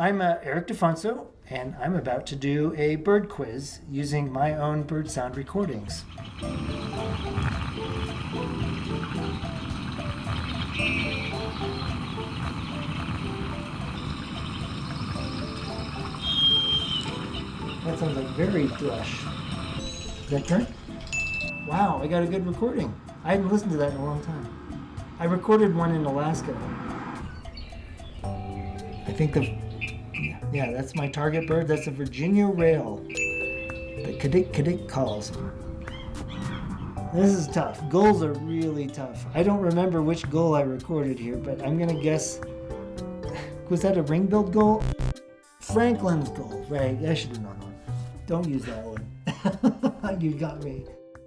I'm Eric DeFonso, and I'm about to do a bird quiz using my own bird sound recordings. That sounds like very thrush. Is that correct? Wow, I got a good recording. I hadn't listened to that in a long time. I recorded one in Alaska. I think yeah, that's my target bird. That's a Virginia rail. The cadet calls. This is tough. Gulls are really tough. I don't remember which gull I recorded here, but I'm gonna guess. Was that a ring-billed gull? Franklin's gull. Right, I should have known one. Don't use that one. You got me.